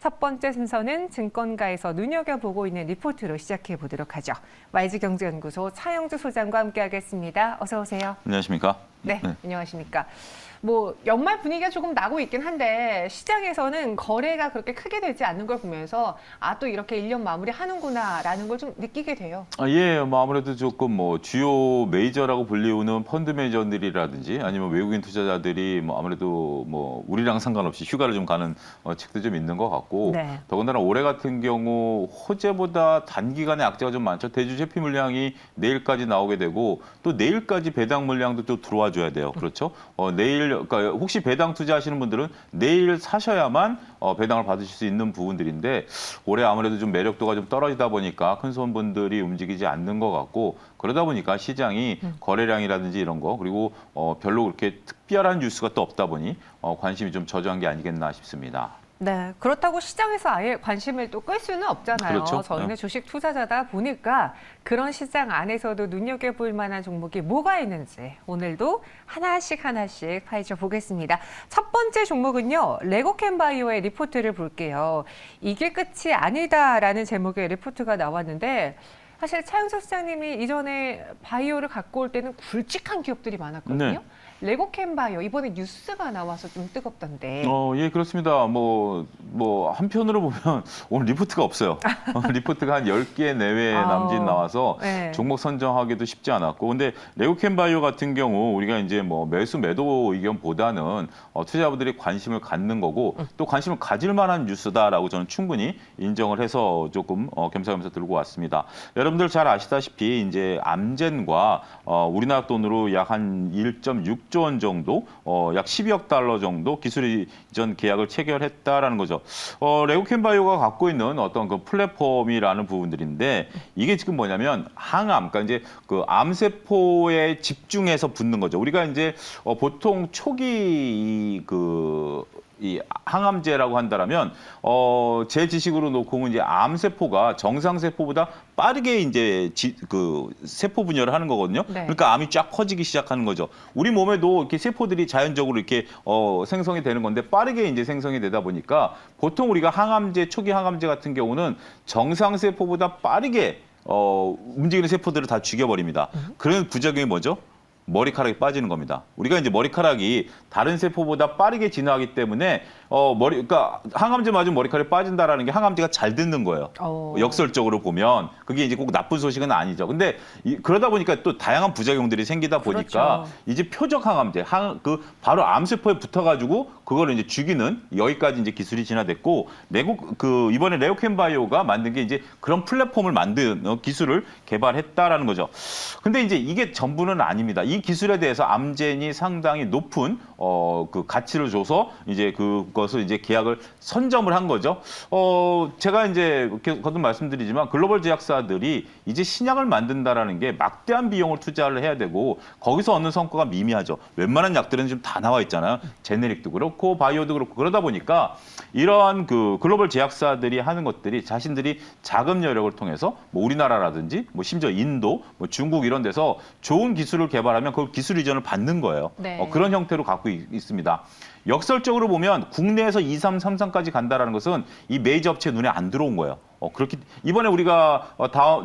첫 번째 순서는 증권가에서 눈여겨보고 있는 리포트로 시작해 보도록 하죠. YG경제연구소 차영주 소장과 함께하겠습니다. 어서 오세요. 안녕하십니까? 네, 안녕하십니까? 연말 분위기가 조금 나고 있긴 한데 시장에서는 거래가 그렇게 크게 되지 않는 걸 보면서 또 이렇게 1년 마무리하는구나라는 걸 좀 느끼게 돼요. 예, 아무래도 조금 주요 메이저라고 불리우는 펀드 매니저들이라든지 아니면 외국인 투자자들이 아무래도 우리랑 상관없이 휴가를 좀 가는 측도 좀 있는 것 같고 네. 더군다나 올해 같은 경우 호재보다 단기간에 악재가 좀 많죠. 대주 제피 물량이 내일까지 나오게 되고 또 내일까지 배당 물량도 또 들어와 줘야 돼요. 그렇죠? 내일 그러니까 혹시 배당 투자하시는 분들은 내일 사셔야만 배당을 받으실 수 있는 부분들인데 올해 아무래도 좀 매력도가 좀 떨어지다 보니까 큰 손분들이 움직이지 않는 것 같고 그러다 보니까 시장이 거래량이라든지 이런 거 그리고 별로 그렇게 특별한 뉴스가 또 없다 보니 관심이 좀 저조한 게 아니겠나 싶습니다. 네, 그렇다고 시장에서 아예 관심을 또 끌 수는 없잖아요. 그렇죠. 저희는 주식 투자자다 보니까 그런 시장 안에서도 눈여겨볼 만한 종목이 뭐가 있는지 오늘도 하나씩 파헤쳐 보겠습니다. 첫 번째 종목은요, 레고캠바이오의 리포트를 볼게요. 이게 끝이 아니다라는 제목의 리포트가 나왔는데 사실 차영석 시장님이 이전에 바이오를 갖고 올 때는 굵직한 기업들이 많았거든요. 네. 레고캠바이오 이번에 뉴스가 나와서 좀 뜨겁던데. 예, 그렇습니다. 한편으로 보면 오늘 리포트가 없어요. 리포트가 한 10개 내외에 남짓 나와서 네. 종목 선정하기도 쉽지 않았고. 근데 레고캠바이오 같은 경우 우리가 이제 매수 매도 의견보다는 투자자분들이 관심을 갖는 거고 또 관심을 가질 만한 뉴스다라고 저는 충분히 인정을 해서 조금 겸사겸사 들고 왔습니다. 여러분들 잘 아시다시피 이제 암젠과 우리나라 돈으로 약 한 1.6조 원 정도, 약 12억 달러 정도 기술 이전 계약을 체결했다라는 거죠. 레고캠바이오가 갖고 있는 어떤 그 플랫폼이라는 부분들인데 이게 지금 뭐냐면 항암, 그러니까 이제 그 암세포에 집중해서 붙는 거죠. 우리가 이제 보통 초기 이 항암제라고 한다라면 제 지식으로 놓고 이제 암세포가 정상세포보다 빠르게 이제 그 세포 분열을 하는 거거든요. 네. 그러니까 암이 쫙 커지기 시작하는 거죠. 우리 몸에도 이렇게 세포들이 자연적으로 이렇게 생성이 되는 건데 빠르게 이제 생성이 되다 보니까 보통 우리가 항암제 초기 항암제 같은 경우는 정상세포보다 빠르게 움직이는 세포들을 다 죽여버립니다. 그런 부작용이 뭐죠? 머리카락이 빠지는 겁니다. 우리가 이제 머리카락이 다른 세포보다 빠르게 진화하기 때문에 그러니까 항암제 맞으면 머리카락이 빠진다라는 게 항암제가 잘 듣는 거예요. 역설적으로 보면 그게 이제 꼭 나쁜 소식은 아니죠. 근데 그러다 보니까 또 다양한 부작용들이 생기다 보니까 그렇죠. 이제 표적 항암제, 바로 암세포에 붙어가지고 그거를 이제 죽이는 여기까지 이제 기술이 진화됐고 이번에 레고캠바이오가 만든 게 이제 그런 플랫폼을 만든 기술을 개발했다라는 거죠. 근데 이제 이게 전부는 아닙니다. 이 기술에 대해서 암젠이 상당히 높은 그 가치를 줘서 이제 그것을 이제 계약을 선점을 한 거죠. 제가 이제 거듭 말씀드리지만 글로벌 제약사들이 이제 신약을 만든다라는 게 막대한 비용을 투자를 해야 되고 거기서 얻는 성과가 미미하죠. 웬만한 약들은 지금 다 나와 있잖아요. 제네릭도 그렇고 바이오도 그렇고 그러다 보니까 이러한 그 글로벌 제약사들이 하는 것들이 자신들이 자금 여력을 통해서 우리나라라든지 심지어 인도, 중국 이런 데서 좋은 기술을 개발하면 그 기술 이전을 받는 거예요. 네. 그런 형태로 갖고 있습니다. 역설적으로 보면 국내에서 2, 3, 3상까지 간다라는 것은 이 메이저 업체 눈에 안 들어온 거예요. 이번에 우리가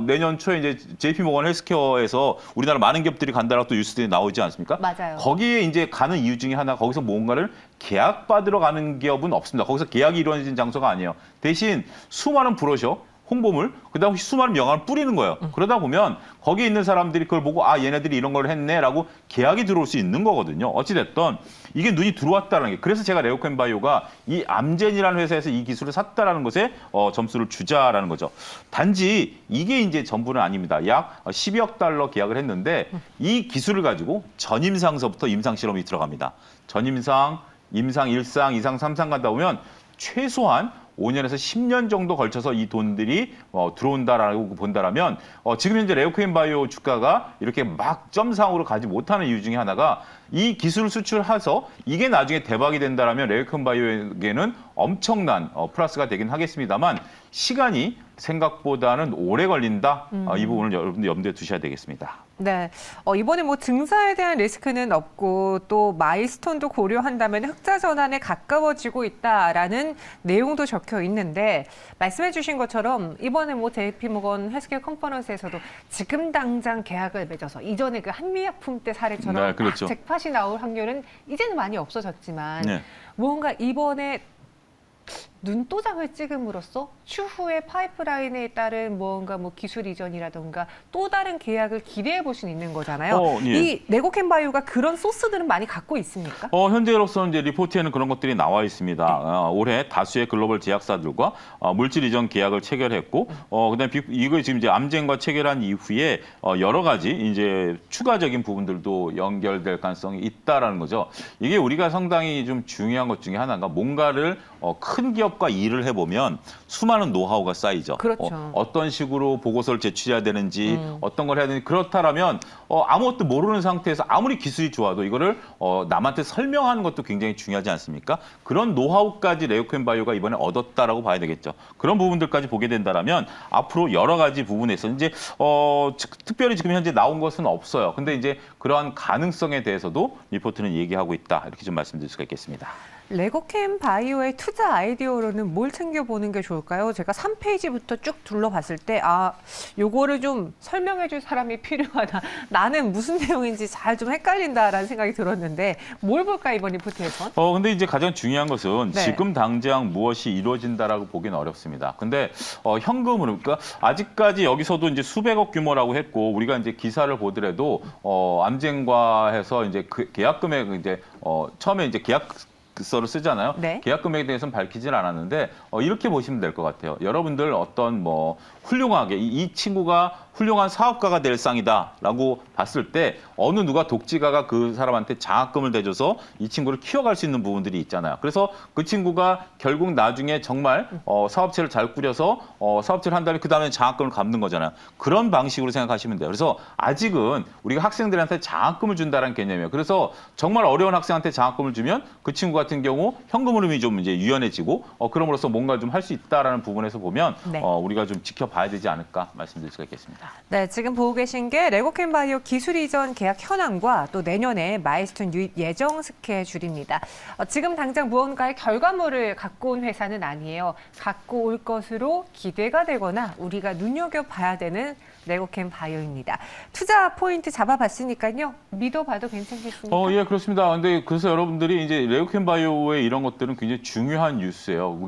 내년 초에 이제 JP모건 헬스케어에서 우리나라 많은 기업들이 간다라고 또 뉴스들이 나오지 않습니까? 맞아요. 거기에 이제 가는 이유 중에 하나 거기서 뭔가를 계약받으러 가는 기업은 없습니다. 거기서 계약이 이루어진 장소가 아니에요. 대신 수많은 브로셔, 홍보물, 그다음 수많은 명함을 뿌리는 거예요. 그러다 보면 거기에 있는 사람들이 그걸 보고 얘네들이 이런 걸 했네라고 계약이 들어올 수 있는 거거든요. 어찌됐든 이게 눈이 들어왔다는 게 그래서 제가 레고캠바이오가 이 암젠이라는 회사에서 이 기술을 샀다라는 것에 점수를 주자라는 거죠. 단지 이게 이제 전부는 아닙니다. 약 12억 달러 계약을 했는데 이 기술을 가지고 전임상서부터 임상 실험이 들어갑니다. 전임상, 임상 1상, 2상, 3상 가다 보면 최소한 5년에서 10년 정도 걸쳐서 이 돈들이 들어온다라고 본다라면 지금 현재 레고캠바이오 주가가 이렇게 막 점상으로 가지 못하는 이유 중에 하나가 이 기술을 수출해서 이게 나중에 대박이 된다라면 레고캠바이오에게는 엄청난 플러스가 되긴 하겠습니다만 시간이 생각보다는 오래 걸린다. 이 부분을 여러분들 염두에 두셔야 되겠습니다. 네, 이번에 뭐 증사에 대한 리스크는 없고 또 마일스톤도 고려한다면 흑자 전환에 가까워지고 있다라는 내용도 적혀 있는데 말씀해주신 것처럼 이번에 뭐 JP모건 헬스케어 컨퍼런스에서도 지금 당장 계약을 맺어서 이전에 그 한미약품 때 사례처럼 네, 그렇죠. 잭팟이 나올 확률은 이제는 많이 없어졌지만 네. 무언가 이번에 눈도장을 찍음으로써 추후에 파이프라인에 따른 무언가 뭐 기술 이전이라든가 또 다른 계약을 기대해 볼 수 있는 거잖아요. 예. 이 레고캔바이오가 그런 소스들은 많이 갖고 있습니까? 현재로서는 이제 리포트에는 그런 것들이 나와 있습니다. 올해 다수의 글로벌 제약사들과 물질 이전 계약을 체결했고, 그다음에 이거 지금 이제 암젠과 체결한 이후에 여러 가지 이제 추가적인 부분들도 연결될 가능성이 있다라는 거죠. 이게 우리가 상당히 좀 중요한 것 중에 하나가 뭔가를 큰 기업과 일을 해보면 수많은 노하우가 쌓이죠. 그렇죠. 어떤 식으로 보고서를 제출해야 되는지, 어떤 걸 해야 되는지 그렇다라면 아무것도 모르는 상태에서 아무리 기술이 좋아도 이거를 남한테 설명하는 것도 굉장히 중요하지 않습니까? 그런 노하우까지 레오캔바이오가 이번에 얻었다라고 봐야 되겠죠. 그런 부분들까지 보게 된다라면 앞으로 여러 가지 부분에서 이제 특별히 지금 현재 나온 것은 없어요. 근데 이제 그러한 가능성에 대해서도 리포트는 얘기하고 있다. 이렇게 좀 말씀드릴 수가 있겠습니다. 레고캔바이오의 투자 아이디어로는 뭘 챙겨보는 게 좋을까요? 제가 3페이지부터 쭉 둘러봤을 때 요거를 좀 설명해 줄 사람이 필요하다. 나는 무슨 내용인지 잘 좀 헷갈린다라는 생각이 들었는데 뭘 볼까 이번 리포트에선? 근데 이제 가장 중요한 것은 네. 지금 당장 무엇이 이루어진다라고 보기는 어렵습니다. 근데 현금으로 그러니까 아직까지 여기서도 이제 수백억 규모라고 했고 우리가 이제 기사를 보더라도 암젠과 해서 이제 그 계약 금액 이제 처음에 이제 계약서를 쓰잖아요. 네. 계약 금액에 대해서는 밝히질 않았는데 이렇게 보시면 될 것 같아요. 여러분들 어떤 뭐 훌륭하게 이 친구가 훌륭한 사업가가 될 상이다라고 봤을 때 어느 누가 독지가가 그 사람한테 장학금을 대줘서 이 친구를 키워갈 수 있는 부분들이 있잖아요. 그래서 그 친구가 결국 나중에 정말 사업체를 잘 꾸려서 사업체를 한 다음에 그 다음에 장학금을 갚는 거잖아요. 그런 방식으로 생각하시면 돼요. 그래서 아직은 우리가 학생들한테 장학금을 준다는 개념이에요. 그래서 정말 어려운 학생한테 장학금을 주면 그 친구 같은 경우 현금 흐름이 좀 이제 유연해지고 그럼으로써 뭔가 좀 할 수 있다라는 부분에서 보면 네. 우리가 좀 지켜봐야 되지 않을까 말씀드릴 수가 있겠습니다. 네, 지금 보고 계신 게 레고캔바이오 기술 이전 계약 현황과 또 내년에 마일스톤 유입 예정 스케줄입니다. 지금 당장 무언가의 결과물을 갖고 온 회사는 아니에요. 갖고 올 것으로 기대가 되거나 우리가 눈여겨봐야 되는 레고캔바이오입니다. 투자 포인트 잡아봤으니까요. 믿어봐도 괜찮겠습니까? 예, 그렇습니다. 근데 그래서 여러분들이 이제 레오캔바이오의 이런 것들은 굉장히 중요한 뉴스예요.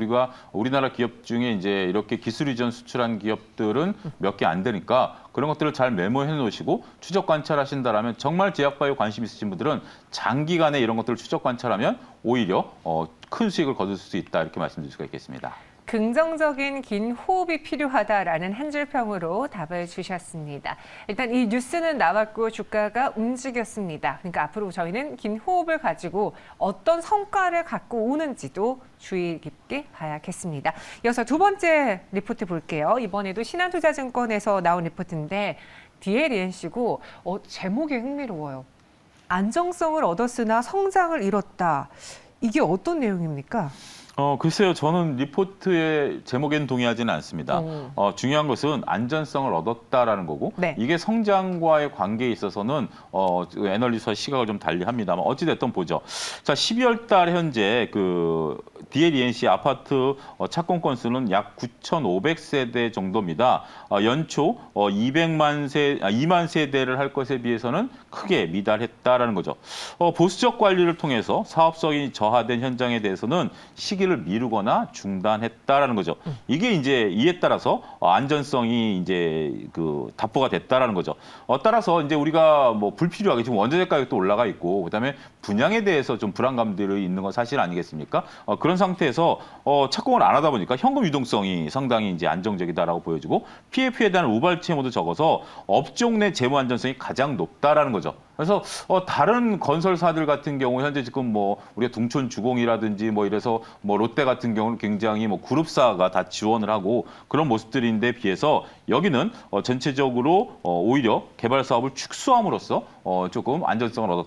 우리나라 기업 중에 이제 이렇게 기술 이전 수출한 기업들은 몇 개 안 되니까 그런 것들을 잘 메모해 놓으시고 추적 관찰하신다라면 정말 제약바이오 관심 있으신 분들은 장기간에 이런 것들을 추적 관찰하면 오히려 큰 수익을 거둘 수 있다 이렇게 말씀드릴 수가 있겠습니다. 긍정적인 긴 호흡이 필요하다라는 한 줄 평으로 답을 주셨습니다. 일단 이 뉴스는 나왔고 주가가 움직였습니다. 그러니까 앞으로 저희는 긴 호흡을 가지고 어떤 성과를 갖고 오는지도 주의 깊게 봐야겠습니다. 이어서 두 번째 리포트 볼게요. 이번에도 신한투자증권에서 나온 리포트인데 DLENC고 제목이 흥미로워요. 안정성을 얻었으나 성장을 잃었다. 이게 어떤 내용입니까? 글쎄요. 저는 리포트의 제목에는 동의하지는 않습니다. 중요한 것은 안전성을 얻었다라는 거고 네. 이게 성장과의 관계에 있어서는 애널리스트와 시각을 좀 달리합니다만 어찌됐든 보죠. 자, 12월 달 현재 그 DLENC 아파트 착공 건수는 약 9,500세대 정도입니다. 연초 2만 세대를 할 것에 비해서는 크게 미달했다라는 거죠. 보수적 관리를 통해서 사업성이 저하된 현장에 대해서는 시기를 미루거나 중단했다라는 거죠. 이게 이제 이에 따라서 안전성이 이제 그 답보가 됐다라는 거죠. 따라서 이제 우리가 뭐 불필요하게 지금 원자재 가격도 올라가 있고 그다음에 분양에 대해서 좀 불안감들이 있는 건 사실 아니겠습니까? 그런 상태에서 착공을 안 하다 보니까 현금 유동성이 상당히 이제 안정적이다라고 보여지고 PF에 대한 우발치 모두 적어서 업종 내 재무 안전성이 가장 높다라는 거죠. 그래서 다른 건설사들 같은 경우 현재 지금 뭐 우리가 둥촌주공이라든지 뭐 이래서 뭐 롯데 같은 경우는 굉장히 뭐 그룹사가 다 지원을 하고 그런 모습들인데 비해서 여기는 전체적으로 오히려 개발 사업을 축소함으로써 조금 안전성을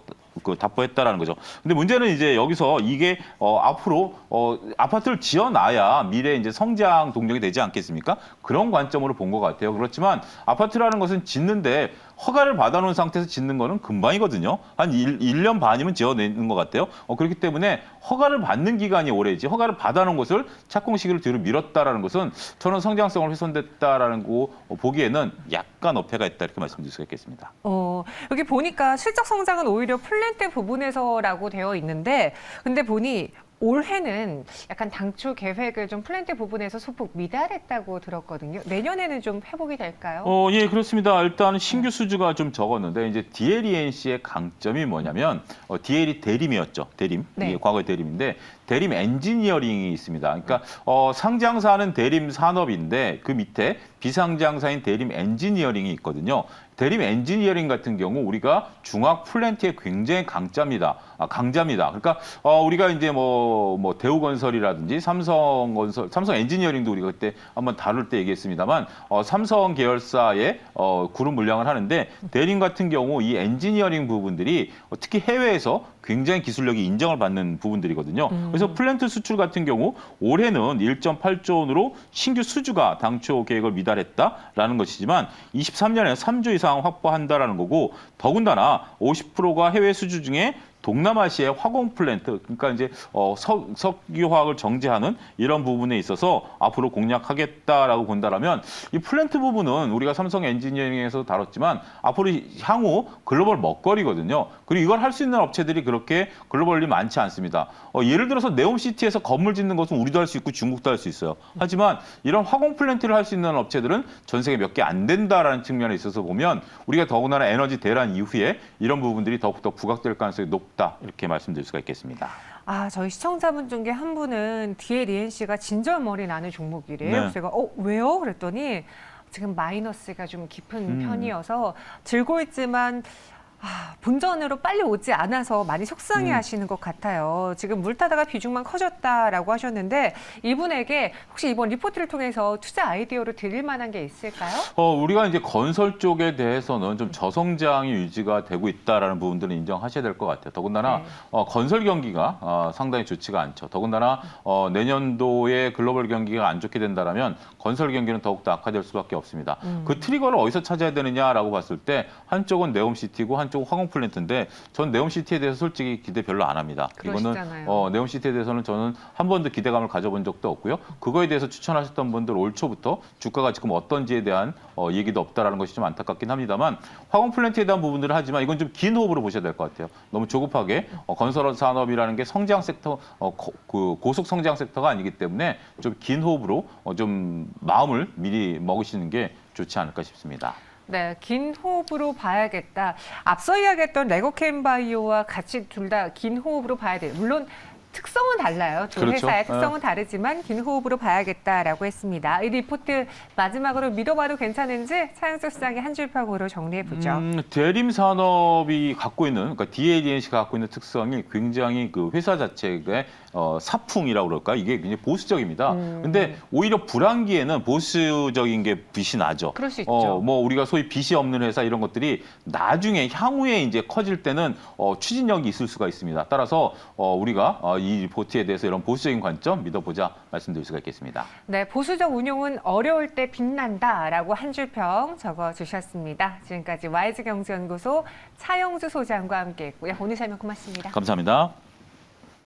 답보했다라는 거죠. 근데 문제는 이제 여기서 이게 앞으로 아파트를 지어놔야 미래 이제 성장 동력이 되지 않겠습니까? 그런 관점으로 본 것 같아요. 그렇지만 아파트라는 것은 짓는데 허가를 받아놓은 상태에서 짓는 거는 금방이거든요. 한 1년 반이면 지어내는 것 같아요. 그렇기 때문에 허가를 받는 기간이 오래지 허가를 받아놓은 것을 착공 시기를 뒤로 미뤘다라는 것은 저는 성장성을 훼손됐다라는 거 보기에는 약간 어폐가 있다 이렇게 말씀드릴 수가 있겠습니다. 여기 보니까 실적 성장은 오히려 플랜트 부분에서라고 되어 있는데 근데 보니 올해는 약간 당초 계획을 좀 플랜트 부분에서 소폭 미달했다고 들었거든요. 내년에는 좀 회복이 될까요? 예, 그렇습니다. 일단 신규 수주가 좀 적었는데 이제 DLENC의 강점이 뭐냐면 DL이 대림이었죠. 대림. 네. 이게 과거의 대림인데 대림 엔지니어링이 있습니다. 그러니까 상장사는 대림 산업인데 그 밑에 비상장사인 대림 엔지니어링이 있거든요. 대림 엔지니어링 같은 경우 우리가 중화 플랜트의 굉장히 강자입니다. 그러니까 우리가 이제 뭐 대우건설이라든지 삼성건설, 삼성 엔지니어링도 우리가 그때 한번 다룰 때 얘기했습니다만 삼성 계열사의 그룹 물량을 하는데 대림 같은 경우 이 엔지니어링 부분들이 특히 해외에서 굉장히 기술력이 인정을 받는 부분들이거든요. 그래서 플랜트 수출 같은 경우 올해는 1.8조 원으로 신규 수주가 당초 계획을 미달했다라는 것이지만 23년에 3조 이상 확보한다라는 거고 더군다나 50%가 해외 수주 중에 동남아시아의 화공 플랜트, 그러니까 이제 석유화학을 정제하는 이런 부분에 있어서 앞으로 공략하겠다라고 본다라면 이 플랜트 부분은 우리가 삼성 엔지니어링에서 다뤘지만 앞으로 향후 글로벌 먹거리거든요. 그리고 이걸 할 수 있는 업체들이 그렇게 글로벌리 많지 않습니다. 예를 들어서 네옴시티에서 건물 짓는 것은 우리도 할 수 있고 중국도 할 수 있어요. 하지만 이런 화공 플랜트를 할 수 있는 업체들은 전 세계 몇 개 안 된다라는 측면에 있어서 보면 우리가 더군다나 에너지 대란 이후에 이런 부분들이 더욱더 부각될 가능성이 높다 이렇게 말씀드릴 수가 있겠습니다. 저희 시청자분 중에 한 분은 DLENC가 진절머리 나는 종목이래요. 네. 그래서 제가 왜요? 그랬더니 지금 마이너스가 좀 깊은 편이어서 들고 있지만 본전으로 빨리 오지 않아서 많이 속상해 하시는 것 같아요. 지금 물타다가 비중만 커졌다라고 하셨는데 이분에게 혹시 이번 리포트를 통해서 투자 아이디어로 드릴 만한 게 있을까요? 우리가 이제 건설 쪽에 대해서는 좀 저성장이 유지가 되고 있다라는 부분들은 인정하셔야 될 것 같아요. 더군다나 네. 건설 경기가 상당히 좋지가 않죠. 더군다나 내년도에 글로벌 경기가 안 좋게 된다라면 건설 경기는 더욱더 악화될 수밖에 없습니다. 그 트리거를 어디서 찾아야 되느냐라고 봤을 때 한쪽은 네옴시티고 한쪽은 화공 플랜트인데 전 네옴시티에 대해서 솔직히 기대 별로 안 합니다. 그러시잖아요. 이거는 네옴시티에 대해서는 저는 한 번도 기대감을 가져본 적도 없고요. 그거에 대해서 추천하셨던 분들 올 초부터 주가가 지금 어떤지에 대한 얘기도 없다라는 것이 좀 안타깝긴 합니다만 화공 플랜트에 대한 부분들을 하지만 이건 좀 긴 호흡으로 보셔야 될 것 같아요. 너무 조급하게 건설 산업이라는 게 성장 섹터, 그 고속 성장 섹터가 아니기 때문에 좀 긴 호흡으로 좀 마음을 미리 먹으시는 게 좋지 않을까 싶습니다. 네, 긴 호흡으로 봐야겠다. 앞서 이야기했던 레고캠바이오와 같이 둘 다 긴 호흡으로 봐야 돼요. 물론 특성은 달라요. 두 그렇죠. 회사의 특성은 다르지만 긴 호흡으로 봐야겠다라고 했습니다. 이 리포트 마지막으로 믿어봐도 괜찮은지 차영수 시장의 한 줄평으로 정리해보죠. 대림 산업이 갖고 있는, 그러니까 DLENC가 갖고 있는 특성이 굉장히 그 회사 자체의 사풍이라고 그럴까? 이게 굉장히 보수적입니다. 근데 오히려 불황기에는 보수적인 게 빛이 나죠. 그럴 수 있죠. 뭐 우리가 소위 빛이 없는 회사 이런 것들이 나중에 향후에 이제 커질 때는 추진력이 있을 수가 있습니다. 따라서 우리가 이 리포트에 대해서 이런 보수적인 관점 믿어보자 말씀드릴 수가 있겠습니다. 네, 보수적 운용은 어려울 때 빛난다라고 한 줄평 적어주셨습니다. 지금까지 YG경제연구소 차영수 소장과 함께했고요. 오늘 설명 고맙습니다. 감사합니다.